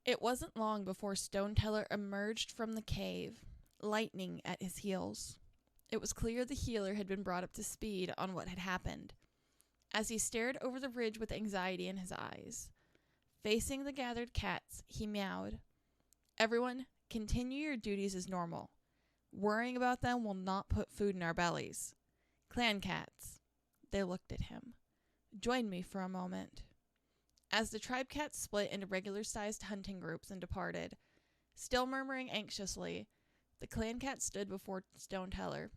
It wasn't long before Stoneteller emerged from the cave, lightning at his heels. It was clear the healer had been brought up to speed on what had happened. As he stared over the ridge with anxiety in his eyes, facing the gathered cats, he meowed, "Everyone, continue your duties as normal. Worrying about them will not put food in our bellies. Clan cats," they looked at him, "join me for a moment." As the tribe cats split into regular-sized hunting groups and departed, still murmuring anxiously, the clan cat stood before Stoneteller.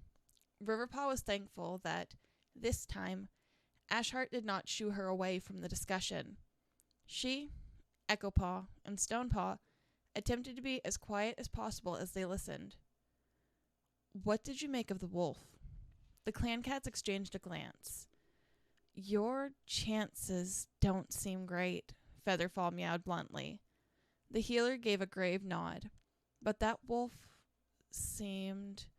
Riverpaw was thankful that, this time, Ashheart did not shoo her away from the discussion. She, Echopaw, and Stonepaw attempted to be as quiet as possible as they listened. "What did you make of the wolf?" The clan cats exchanged a glance. "Your chances don't seem great," Featherfall meowed bluntly. The healer gave a grave nod. "But that wolf seemed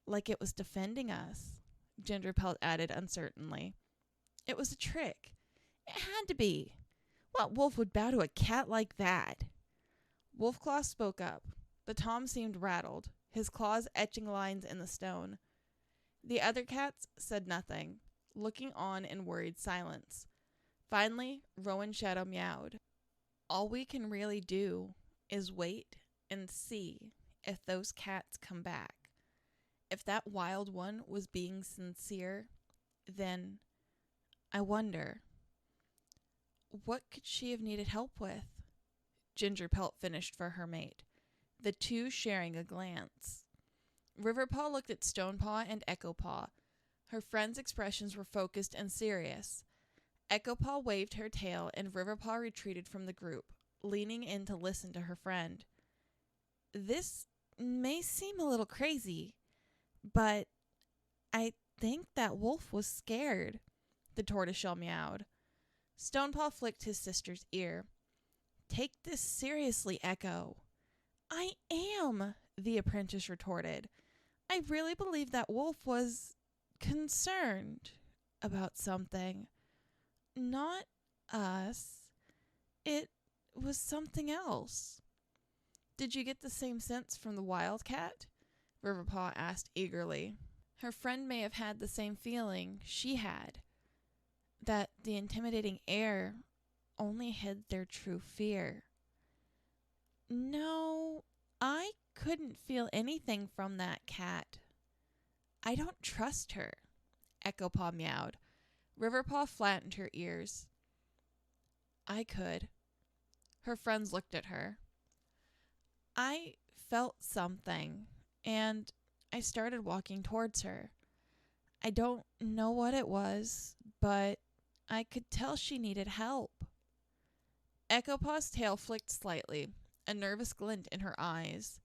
like it was defending us," Gingerpelt added uncertainly. "It was a trick. It had to be. What wolf would bow to a cat like that?" Wolfclaw spoke up. The tom seemed rattled, his claws etching lines in the stone. The other cats said nothing, looking on in worried silence. Finally, Rowan Shadow meowed. "All we can really do is wait and see if those cats come back. If that wild one was being sincere, then I wonder, what could she have needed help with?" Gingerpelt finished for her mate, the two sharing a glance. Riverpaw looked at Stonepaw and Echopaw. Her friends' expressions were focused and serious. Echopaw waved her tail, and Riverpaw retreated from the group, leaning in to listen to her friend. "This may seem a little crazy, but I think that wolf was scared," the tortoiseshell meowed. Stonepaw flicked his sister's ear. "Take this seriously, Echo." "I am," the apprentice retorted. "I really believe that wolf was concerned about something. Not us. It was something else." "Did you get the same sense from the wildcat?" Riverpaw asked eagerly. Her friend may have had the same feeling she had, that the intimidating air only hid their true fear. "No, I couldn't feel anything from that cat. I don't trust her," Echopaw meowed. Riverpaw flattened her ears. "I could." Her friends looked at her. "I felt something, and I started walking towards her. I don't know what it was, but I could tell she needed help." Echopaw's tail flicked slightly, a nervous glint in her eyes.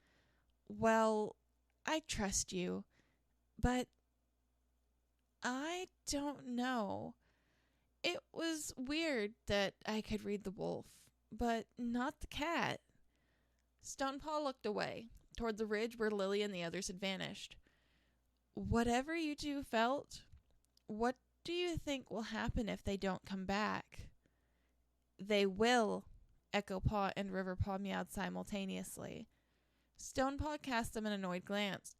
"Well, I trust you, but I don't know. It was weird that I could read the wolf, but not the cat." Stonepaw looked away, toward the ridge where Lily and the others had vanished. "Whatever you two felt, what do you think will happen if they don't come back?" "They will," Echopaw and Riverpaw meowed simultaneously. Stonepaw cast them an annoyed glance.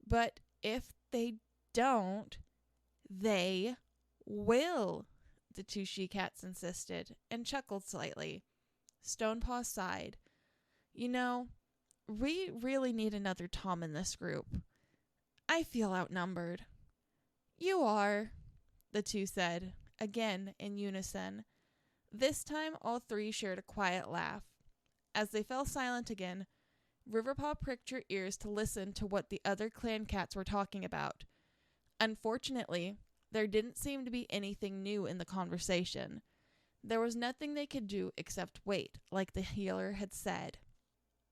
"But if they don't, they will," the two she-cats insisted, and chuckled slightly. Stonepaw sighed. "You know, we really need another Tom in this group. I feel outnumbered." "You are," the two said, again in unison. This time all three shared a quiet laugh. As they fell silent again, Riverpaw pricked her ears to listen to what the other clan cats were talking about. Unfortunately, there didn't seem to be anything new in the conversation. There was nothing they could do except wait, like the healer had said.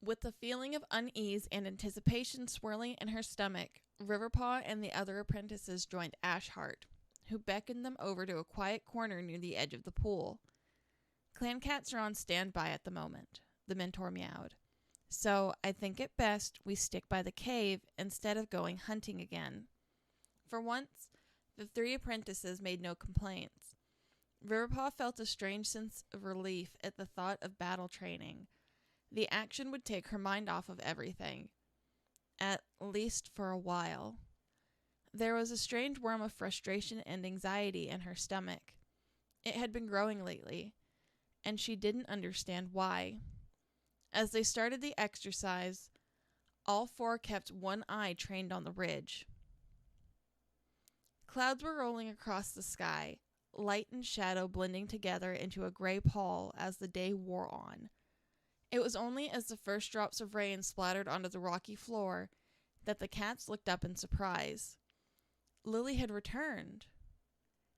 With the feeling of unease and anticipation swirling in her stomach, Riverpaw and the other apprentices joined Ashheart, who beckoned them over to a quiet corner near the edge of the pool. "Clan cats are on standby at the moment," the mentor meowed. "So I think it best we stick by the cave instead of going hunting again." For once, the three apprentices made no complaints. Riverpaw felt a strange sense of relief at the thought of battle training. The action would take her mind off of everything, at least for a while. There was a strange worm of frustration and anxiety in her stomach. It had been growing lately, and she didn't understand why. As they started the exercise, all four kept one eye trained on the ridge. Clouds were rolling across the sky, light and shadow blending together into a gray pall as the day wore on. It was only as the first drops of rain splattered onto the rocky floor that the cats looked up in surprise. Lily had returned.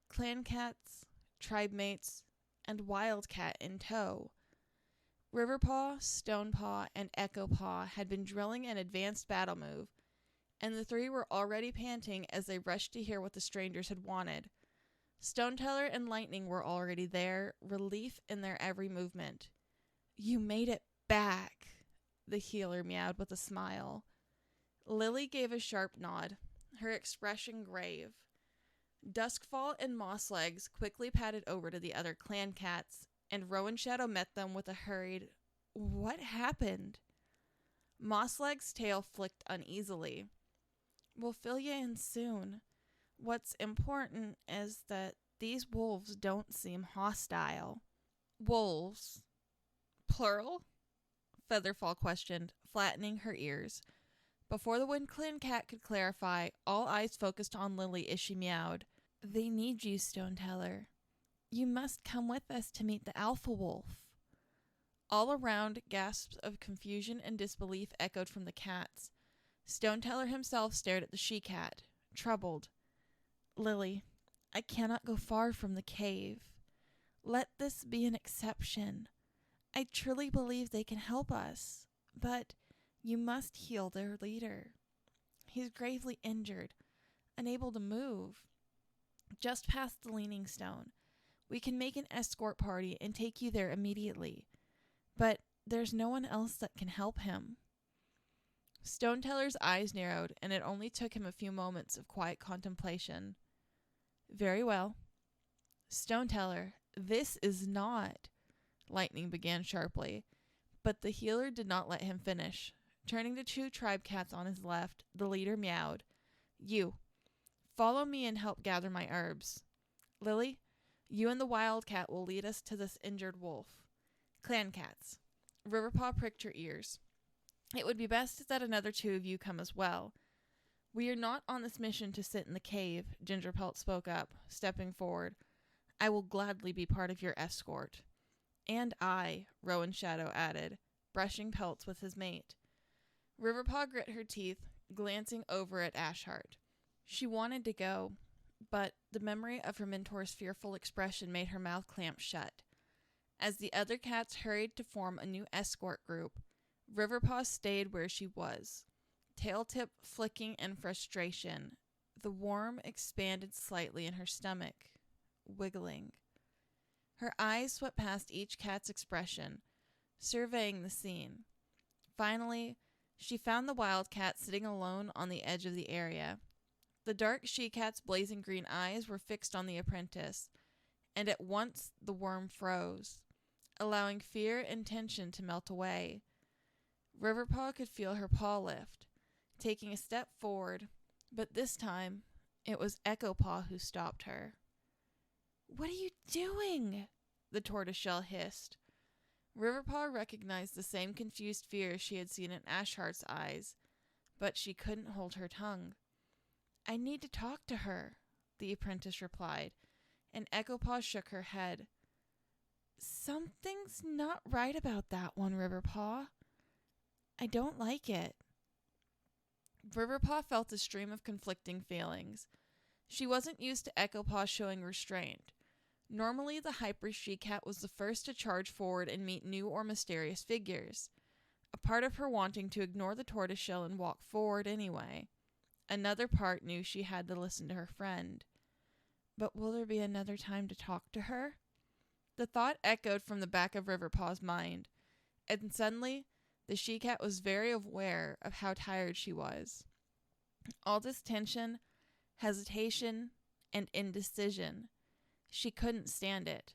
Clan cats, tribe mates, and Wildcat in tow. Riverpaw, Stonepaw, and Echopaw had been drilling an advanced battle move, and the three were already panting as they rushed to hear what the strangers had wanted. Stoneteller and Lightning were already there, relief in their every movement. "You made it back," the healer meowed with a smile. Lily gave a sharp nod, her expression grave. Duskfall and Mosslegs quickly padded over to the other clan cats, and Rowan Shadow met them with a hurried, "What happened?" Mossleg's tail flicked uneasily. "We'll fill you in soon. What's important is that these wolves don't seem hostile." "Wolves? Plural?" Featherfall questioned, flattening her ears. Before the Wind Clan cat could clarify, all eyes focused on Lily as she meowed. "They need you, Stoneteller. You must come with us to meet the Alpha Wolf." All around, gasps of confusion and disbelief echoed from the cats. Stoneteller himself stared at the she-cat, troubled. "Lily, I cannot go far from the cave. Let this be an exception. I truly believe they can help us, but you must heal their leader. He's gravely injured, unable to move. Just past the Leaning Stone. We can make an escort party and take you there immediately, but there's no one else that can help him." Stoneteller's eyes narrowed, and it only took him a few moments of quiet contemplation. "Very well. Stoneteller, this is not—" Lightning began sharply, but the healer did not let him finish. Turning to two tribe cats on his left, the leader meowed. "You, follow me and help gather my herbs. Lily, you and the Wildcat will lead us to this injured wolf. Clan cats." Riverpaw pricked her ears. "It would be best that another two of you come as well. We are not on this mission to sit in the cave," Gingerpelt spoke up, stepping forward. "I will gladly be part of your escort." "And I," Rowan Shadow added, brushing Pelts with his mate. Riverpaw grit her teeth, glancing over at Ashheart. She wanted to go, but the memory of her mentor's fearful expression made her mouth clamp shut. As the other cats hurried to form a new escort group, Riverpaw stayed where she was, tail tip flicking in frustration. The worm expanded slightly in her stomach, wiggling. Her eyes swept past each cat's expression, surveying the scene. Finally, she found the Wildcat sitting alone on the edge of the area. The dark she-cat's blazing green eyes were fixed on the apprentice, and at once the worm froze, allowing fear and tension to melt away. Riverpaw could feel her paw lift, taking a step forward, but this time it was Echopaw who stopped her. "What are you doing?" the tortoiseshell hissed. Riverpaw recognized the same confused fear she had seen in Ashheart's eyes, but she couldn't hold her tongue. "I need to talk to her," the apprentice replied, and Echopaw shook her head. "Something's not right about that one, Riverpaw. I don't like it." Riverpaw felt a stream of conflicting feelings. She wasn't used to Echopaw showing restraint. Normally, the hyper she-cat was the first to charge forward and meet new or mysterious figures, a part of her wanting to ignore the tortoiseshell and walk forward anyway. Another part knew she had to listen to her friend. But will there be another time to talk to her? The thought echoed from the back of Riverpaw's mind, and suddenly the she-cat was very aware of how tired she was. All this tension, hesitation, and indecision. She couldn't stand it.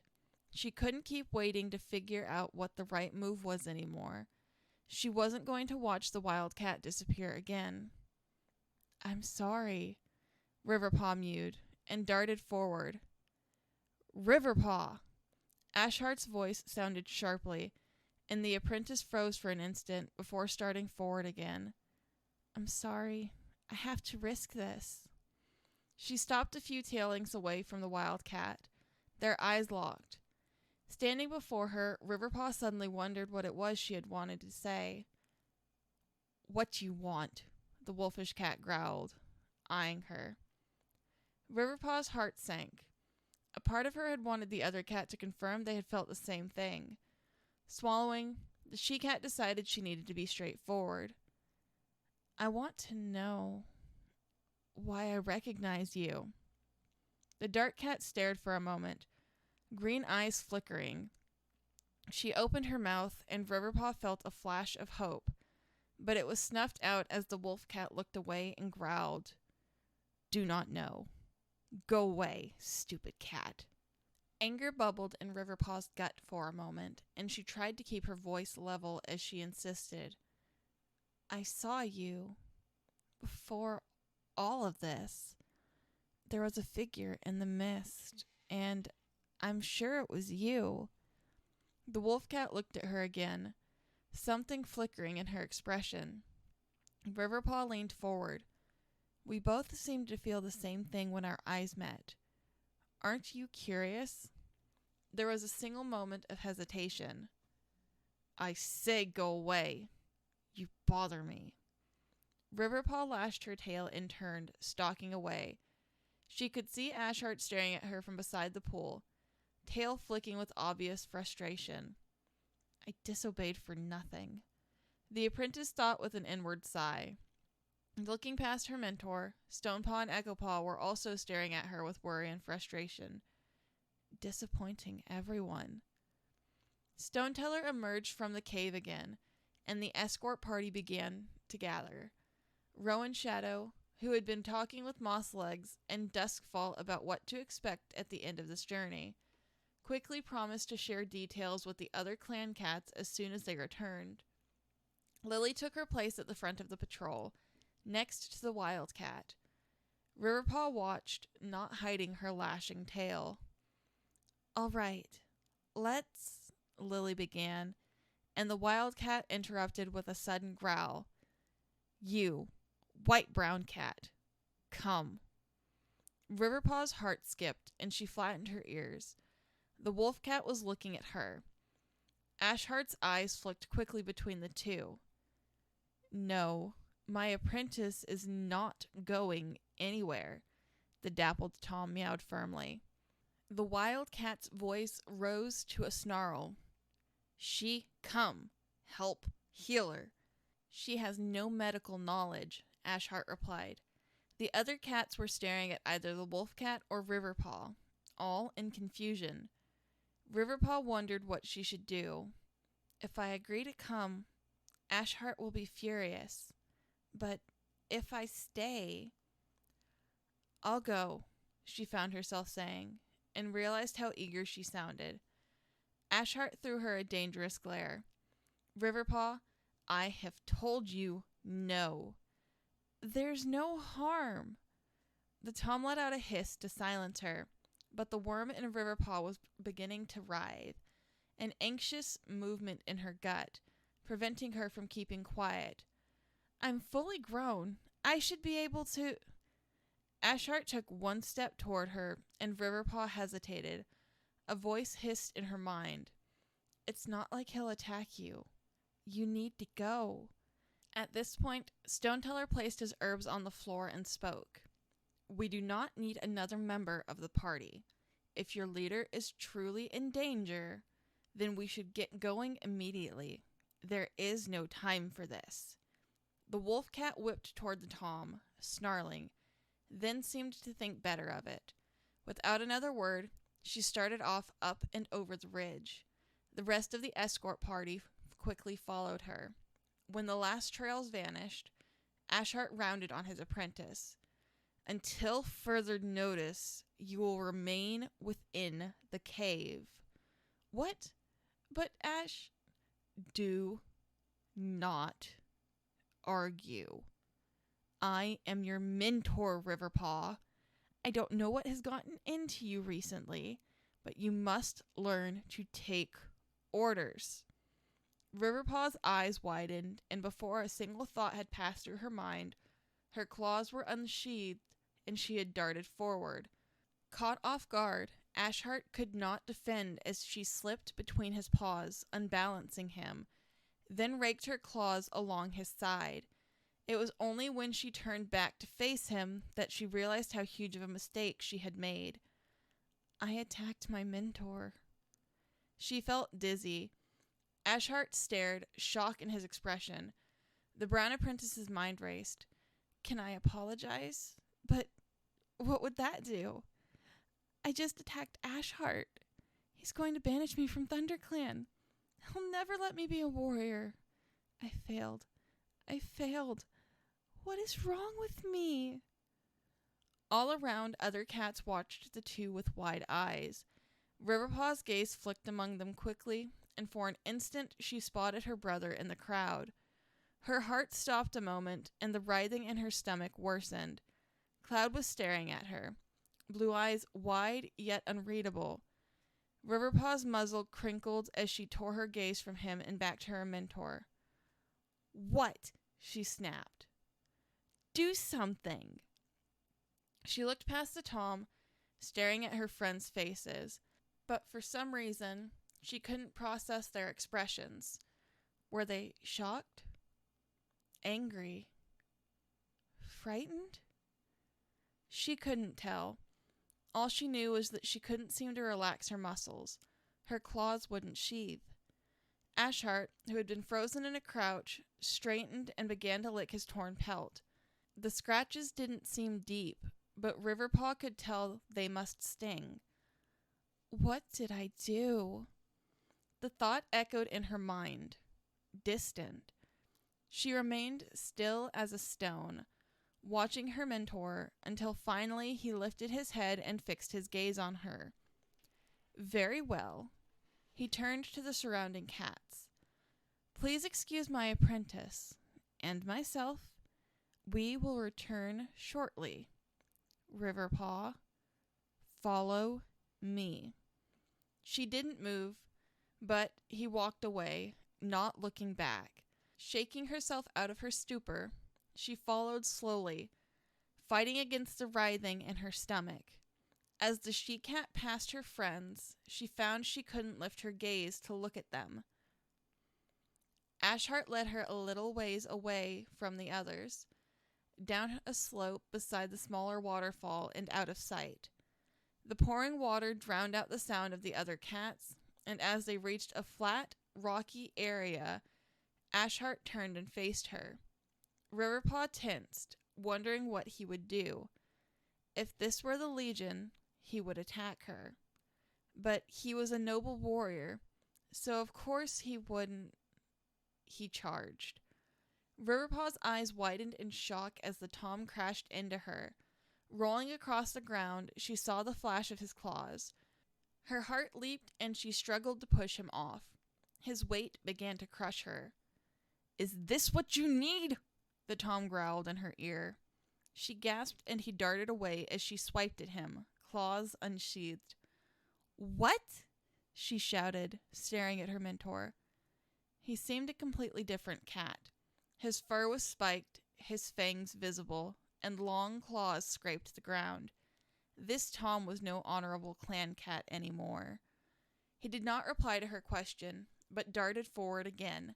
She couldn't keep waiting to figure out what the right move was anymore. She wasn't going to watch the wildcat disappear again. I'm sorry, Riverpaw mewed and darted forward. Riverpaw! Ashhart's voice sounded sharply, and the apprentice froze for an instant before starting forward again. I'm sorry. I have to risk this. She stopped a few tail lengths away from the wildcat. Their eyes locked. Standing before her, Riverpaw suddenly wondered what it was she had wanted to say. What you want, the wolfish cat growled, eyeing her. Riverpaw's heart sank. A part of her had wanted the other cat to confirm they had felt the same thing. Swallowing, the she-cat decided she needed to be straightforward. I want to know why I recognize you. The dark cat stared for a moment, green eyes flickering. She opened her mouth, and Riverpaw felt a flash of hope, but it was snuffed out as the wolf cat looked away and growled. Do not know. Go away, stupid cat. Anger bubbled in Riverpaw's gut for a moment, and she tried to keep her voice level as she insisted. I saw you before all of this. There was a figure in the mist, and I'm sure it was you. The wolf cat looked at her again, something flickering in her expression. Riverpaw leaned forward. We both seemed to feel the same thing when our eyes met. Aren't you curious? There was a single moment of hesitation. I say go away. You bother me. Riverpaw lashed her tail and turned, stalking away. She could see Ashhart staring at her from beside the pool, tail flicking with obvious frustration. I disobeyed for nothing. The apprentice thought with an inward sigh. Looking past her mentor, Stonepaw and Echopaw were also staring at her with worry and frustration. Disappointing everyone. Stoneteller emerged from the cave again, and the escort party began to gather. Rowan Shadow, who had been talking with Mosslegs and Duskfall about what to expect at the end of this journey, quickly promised to share details with the other clan cats as soon as they returned. Lily took her place at the front of the patrol, next to the wildcat. Riverpaw watched, not hiding her lashing tail. All right, let's, Lily began, and the wildcat interrupted with a sudden growl. You, white-brown cat, come. Riverpaw's heart skipped, and she flattened her ears. The wolf cat was looking at her. Ashhart's eyes flicked quickly between the two. No, my apprentice is not going anywhere, the dappled Tom meowed firmly. The wildcat's voice rose to a snarl. She come. Help healer. She has no medical knowledge, Ashhart replied. The other cats were staring at either the wolf cat or Riverpaw, all in confusion. Riverpaw wondered what she should do. If I agree to come, Ashhart will be furious. But if I stay... I'll go, she found herself saying, and realized how eager she sounded. Ashhart threw her a dangerous glare. Riverpaw, I have told you no. There's no harm. The Tom let out a hiss to silence her, but the worm in Riverpaw was beginning to writhe, an anxious movement in her gut, preventing her from keeping quiet. I'm fully grown. I should be able to... Ashhart took one step toward her, and Riverpaw hesitated. A voice hissed in her mind. It's not like he'll attack you. You need to go. At this point, Stoneteller placed his herbs on the floor and spoke. We do not need another member of the party. If your leader is truly in danger, then we should get going immediately. There is no time for this. The wolf cat whipped toward the Tom, snarling, then seemed to think better of it. Without another word, she started off up and over the ridge. The rest of the escort party quickly followed her. When the last trails vanished, Ashhart rounded on his apprentice. Until further notice, you will remain within the cave. What? But Ash... Do not argue. I am your mentor, Riverpaw. I don't know what has gotten into you recently, but you must learn to take orders. Riverpaw's eyes widened, and before a single thought had passed through her mind, her claws were unsheathed and she had darted forward. Caught off guard, Ashheart could not defend as she slipped between his paws, unbalancing him, then raked her claws along his side. It was only when she turned back to face him that she realized how huge of a mistake she had made. I attacked my mentor. She felt dizzy. Ashheart stared, shock in his expression. The brown apprentice's mind raced. Can I apologize? But what would that do? I just attacked Ashheart. He's going to banish me from ThunderClan. He'll never let me be a warrior. I failed. What is wrong with me? All around, other cats watched the two with wide eyes. Riverpaw's gaze flicked among them quickly, and for an instant she spotted her brother in the crowd. Her heart stopped a moment, and the writhing in her stomach worsened. Cloud was staring at her, blue eyes wide yet unreadable. Riverpaw's muzzle crinkled as she tore her gaze from him and back to her mentor. What? She snapped. Do something. She looked past the Tom, staring at her friends' faces, but for some reason, she couldn't process their expressions. Were they shocked? Angry? Frightened? She couldn't tell. All she knew was that she couldn't seem to relax her muscles. Her claws wouldn't sheathe. Ashheart, who had been frozen in a crouch, straightened and began to lick his torn pelt. The scratches didn't seem deep, but Riverpaw could tell they must sting. What did I do? The thought echoed in her mind, distant. She remained still as a stone, watching her mentor until finally he lifted his head and fixed his gaze on her. Very well. He turned to the surrounding cats. Please excuse my apprentice and myself. We will return shortly. Riverpaw, follow me. She didn't move, but he walked away, not looking back. Shaking herself out of her stupor, she followed slowly, fighting against the writhing in her stomach. As the she-cat passed her friends, she found she couldn't lift her gaze to look at them. Ashheart led her a little ways away from the others, down a slope beside the smaller waterfall and out of sight. The pouring water drowned out the sound of the other cats, and as they reached a flat, rocky area, Ashheart turned and faced her. Riverpaw tensed, wondering what he would do. If this were the Legion, he would attack her. But he was a noble warrior, so of course he wouldn't. He charged. Riverpaw's eyes widened in shock as the Tom crashed into her. Rolling across the ground, she saw the flash of his claws. Her heart leaped and she struggled to push him off. His weight began to crush her. Is this what you need? The Tom growled in her ear. She gasped and he darted away as she swiped at him, claws unsheathed. What? She shouted, staring at her mentor. He seemed a completely different cat. His fur was spiked, his fangs visible, and long claws scraped the ground. This Tom was no honorable clan cat anymore. He did not reply to her question, but darted forward again.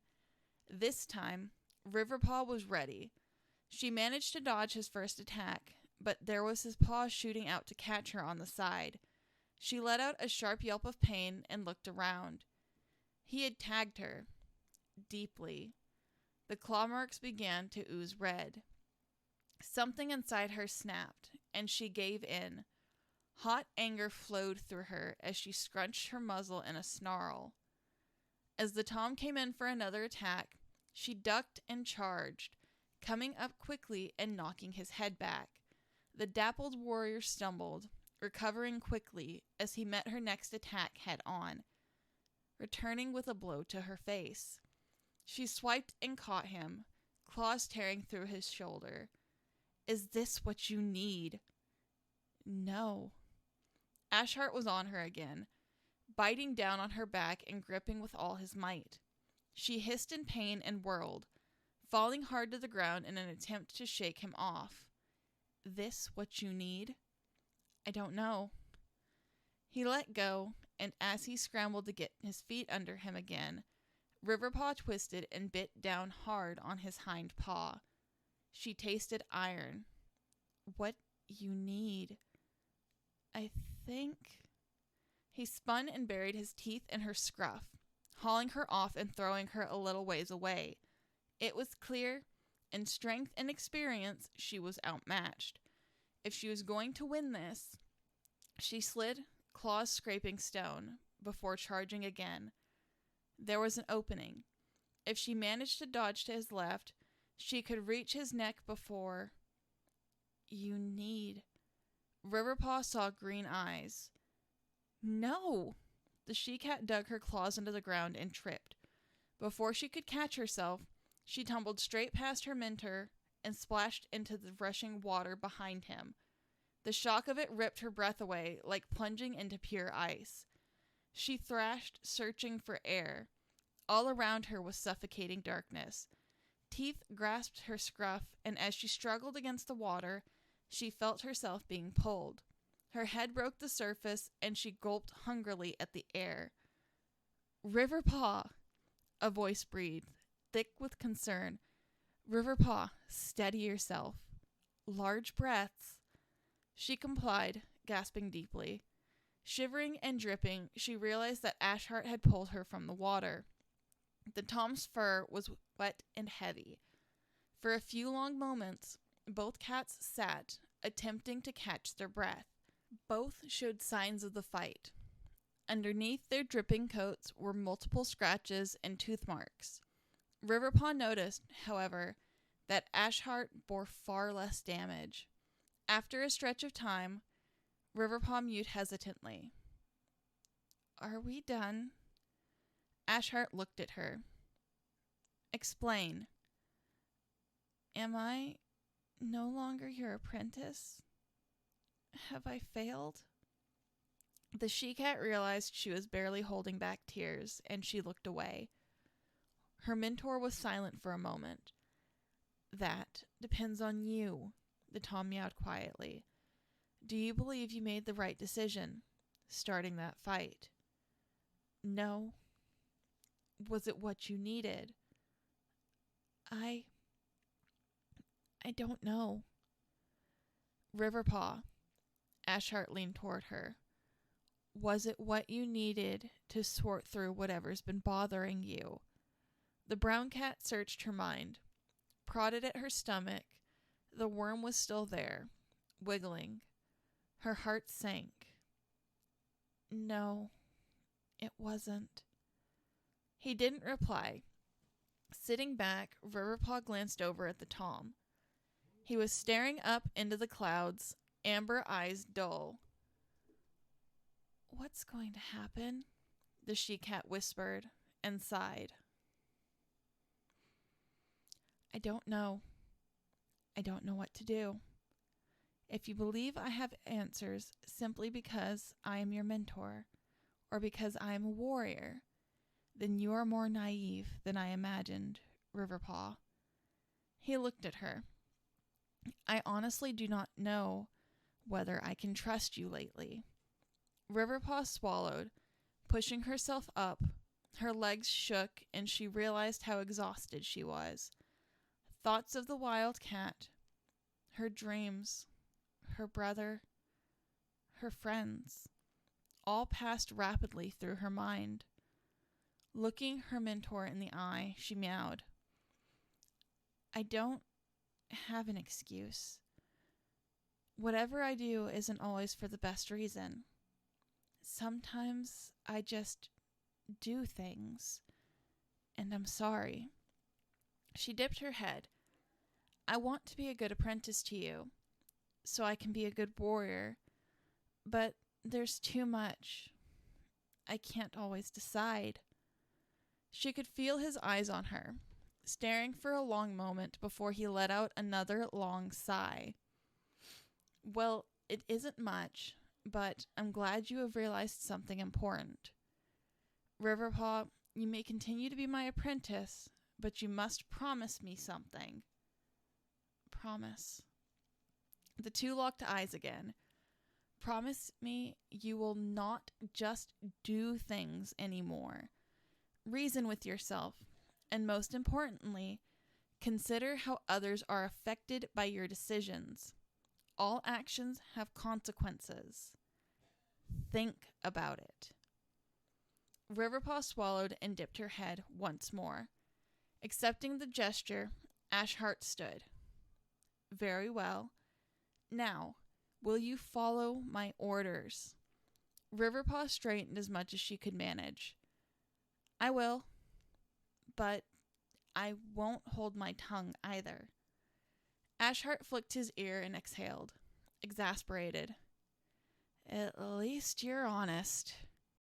This time, Riverpaw was ready. She managed to dodge his first attack, but there was his paw shooting out to catch her on the side. She let out a sharp yelp of pain and looked around. He had tagged her. Deeply. The claw marks began to ooze red. Something inside her snapped, and she gave in. Hot anger flowed through her as she scrunched her muzzle in a snarl. As the Tom came in for another attack, she ducked and charged, coming up quickly and knocking his head back. The dappled warrior stumbled, recovering quickly as he met her next attack head on, returning with a blow to her face. She swiped and caught him, claws tearing through his shoulder. Is this what you need? No. Ashhart was on her again, biting down on her back and gripping with all his might. She hissed in pain and whirled, falling hard to the ground in an attempt to shake him off. This what you need? I don't know. He let go, and as he scrambled to get his feet under him again, Riverpaw twisted and bit down hard on his hind paw. She tasted iron. What you need? I think... He spun and buried his teeth in her scruff, hauling her off and throwing her a little ways away. It was clear, in strength and experience, she was outmatched. If she was going to win this, she slid, claws scraping stone, before charging again. There was an opening. If she managed to dodge to his left, she could reach his neck before... You need... Riverpaw saw green eyes. No! The she-cat dug her claws into the ground and tripped. Before she could catch herself, she tumbled straight past her mentor and splashed into the rushing water behind him. The shock of it ripped her breath away like plunging into pure ice. She thrashed, searching for air. All around her was suffocating darkness. Teeth grasped her scruff, and as she struggled against the water, she felt herself being pulled. Her head broke the surface, and she gulped hungrily at the air. Riverpaw, a voice breathed, thick with concern. Riverpaw, steady yourself. Large breaths. She complied, gasping deeply. Shivering and dripping, she realized that Ashhart had pulled her from the water. The Tom's fur was wet and heavy. For a few long moments, both cats sat, attempting to catch their breath. Both showed signs of the fight. Underneath their dripping coats were multiple scratches and tooth marks. Riverpaw noticed, however, that Ashhart bore far less damage. After a stretch of time, Riverpaw mewed hesitantly. Are we done? Ashhart looked at her. Explain. Am I no longer your apprentice? Have I failed? The she-cat realized she was barely holding back tears, and she looked away. Her mentor was silent for a moment. That depends on you, the Tom meowed quietly. Do you believe you made the right decision, starting that fight? No. Was it what you needed? I don't know. Riverpaw. Ashhart leaned toward her. Was it what you needed to sort through whatever's been bothering you? The brown cat searched her mind, prodded at her stomach. The worm was still there, wiggling. Her heart sank. No, it wasn't. He didn't reply. Sitting back, Riverpaw glanced over at the Tom. He was staring up into the clouds, amber eyes dull. What's going to happen? The she-cat whispered and sighed. I don't know. I don't know what to do. If you believe I have answers simply because I am your mentor, or because I am a warrior, then you are more naive than I imagined, Riverpaw. He looked at her. I honestly do not know whether I can trust you lately. Riverpaw swallowed, pushing herself up. Her legs shook, and she realized how exhausted she was. Thoughts of the wild cat, her dreams, her brother, her friends, all passed rapidly through her mind. Looking her mentor in the eye, she meowed. I don't have an excuse. Whatever I do isn't always for the best reason. Sometimes I just do things, and I'm sorry. She dipped her head. I want to be a good apprentice to you, so I can be a good warrior, but there's too much. I can't always decide. She could feel his eyes on her, staring for a long moment before he let out another long sigh. Well, it isn't much, but I'm glad you have realized something important. Riverpaw, you may continue to be my apprentice, but you must promise me something. Promise. The two locked eyes again. Promise me you will not just do things anymore. Reason with yourself, and most importantly, consider how others are affected by your decisions. All actions have consequences. Think about it. Riverpaw swallowed and dipped her head once more. Accepting the gesture, Ashheart stood. Very well. Now, will you follow my orders? Riverpaw straightened as much as she could manage. I will, but I won't hold my tongue either. Ashheart flicked his ear and exhaled, exasperated. At least you're honest.